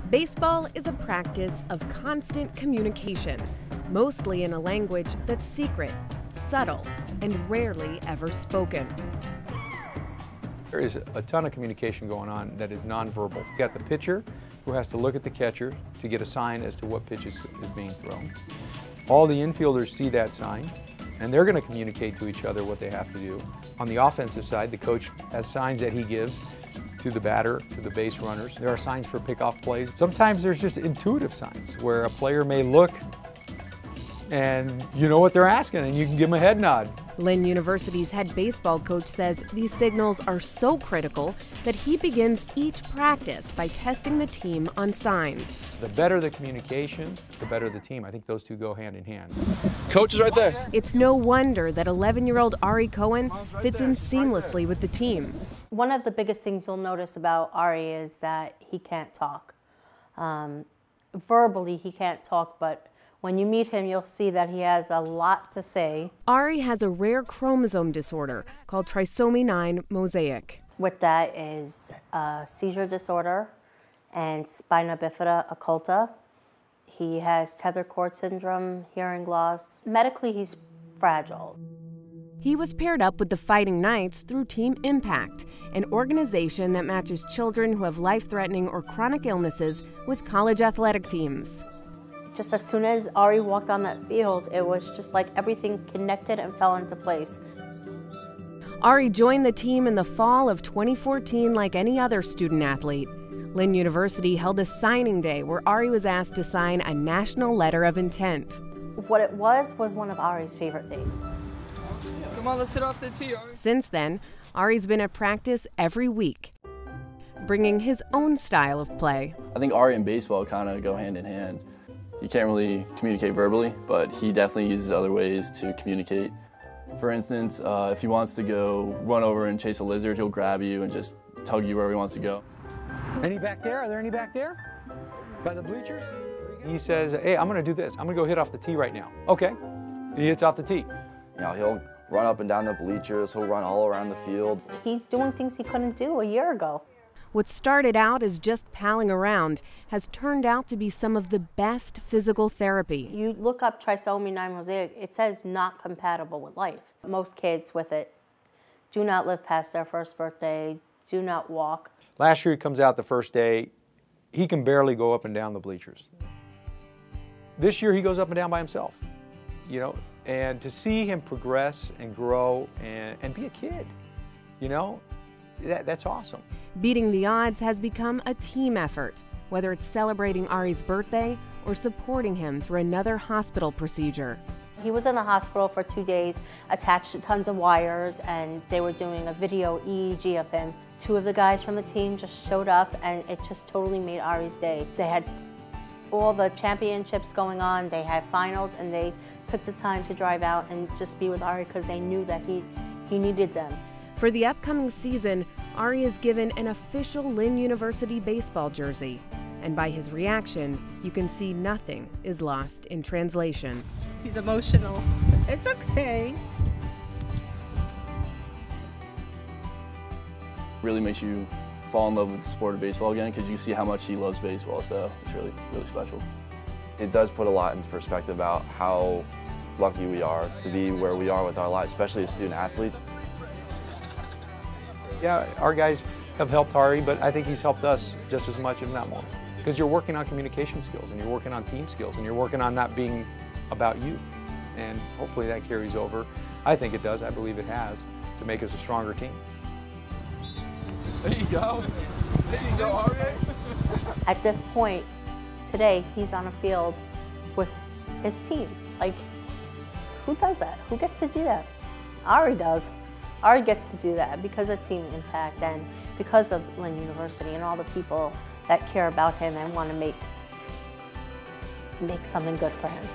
Baseball is a practice of constant communication, mostly in a language that's secret, subtle, and rarely ever spoken. There is a ton of communication going on that is nonverbal. You got the pitcher who has to look at the catcher to get a sign as to what pitch is being thrown. All the infielders see that sign, and they're going to communicate to each other what they have to do. On the offensive side, the coach has signs that he gives to the batter, to the base runners. There are signs for pickoff plays. Sometimes there's just intuitive signs where a player may look and you know what they're asking and you can give them a head nod. Lynn University's head baseball coach says these signals are so critical that he begins each practice by testing the team on signs. The better the communication, the better the team. I think those two go hand in hand. Coach is right there. It's no wonder that 11-year-old Ari Cohen fits in seamlessly with the team. One of the biggest things you'll notice about Ari is that he can't talk. Verbally, he can't talk, but when you meet him, you'll see that he has a lot to say. Ari has a rare chromosome disorder called trisomy 9 mosaic. With that is seizure disorder and spina bifida occulta. He has tether cord syndrome, hearing loss. Medically, he's fragile. He was paired up with the Fighting Knights through Team Impact, an organization that matches children who have life-threatening or chronic illnesses with college athletic teams. Just as soon as Ari walked on that field, it was just like everything connected and fell into place. Ari joined the team in the fall of 2014 like any other student athlete. Lynn University held a signing day where Ari was asked to sign a national letter of intent. What it was one of Ari's favorite things. Come on, let's hit off the tee, Ari. Since then, Ari's been at practice every week, bringing his own style of play. I think Ari and baseball kind of go hand in hand. You can't really communicate verbally, but he definitely uses other ways to communicate. For instance, if he wants to go run over and chase a lizard, he'll grab you and just tug you wherever he wants to go. Any back there? Are there any back there? By the bleachers? He says, hey, I'm going to do this. I'm going to go hit off the tee right now. Okay. He hits off the tee. You know, he'll run up and down the bleachers. He'll run all around the field. He's doing things he couldn't do a year ago. What started out as just palling around has turned out to be some of the best physical therapy. You look up trisomy 9 mosaic, it says not compatible with life. Most kids with it do not live past their first birthday, do not walk. Last year he comes out the first day, he can barely go up and down the bleachers. This year he goes up and down by himself, you know, and to see him progress and grow and be a kid, you know, that's awesome. Beating the odds has become a team effort, whether it's celebrating Ari's birthday or supporting him through another hospital procedure. He was in the hospital for 2 days, attached to tons of wires, and they were doing a video EEG of him. 2 of the guys from the team just showed up, and it just totally made Ari's day. They had all the championships going on, they had finals, and they took the time to drive out and just be with Ari because they knew that he needed them. For the upcoming season, Ari is given an official Lynn University baseball jersey, and by his reaction, you can see nothing is lost in translation. He's emotional. It's okay. Really makes you fall in love with the sport of baseball again because you see how much he loves baseball, so it's really, really special. It does put a lot into perspective about how lucky we are to be where we are with our lives, especially as student athletes. Yeah, our guys have helped Ari, but I think he's helped us just as much, if not more. Because you're working on communication skills, and you're working on team skills, and you're working on not being about you. And hopefully that carries over. I think it does, I believe it has, to make us a stronger team. There you go. There you go, Ari. At this point, today, he's on a field with his team. Like, who does that? Who gets to do that? Ari does. Ari gets to do that because of Team Impact and because of Lynn University and all the people that care about him and want to make something good for him.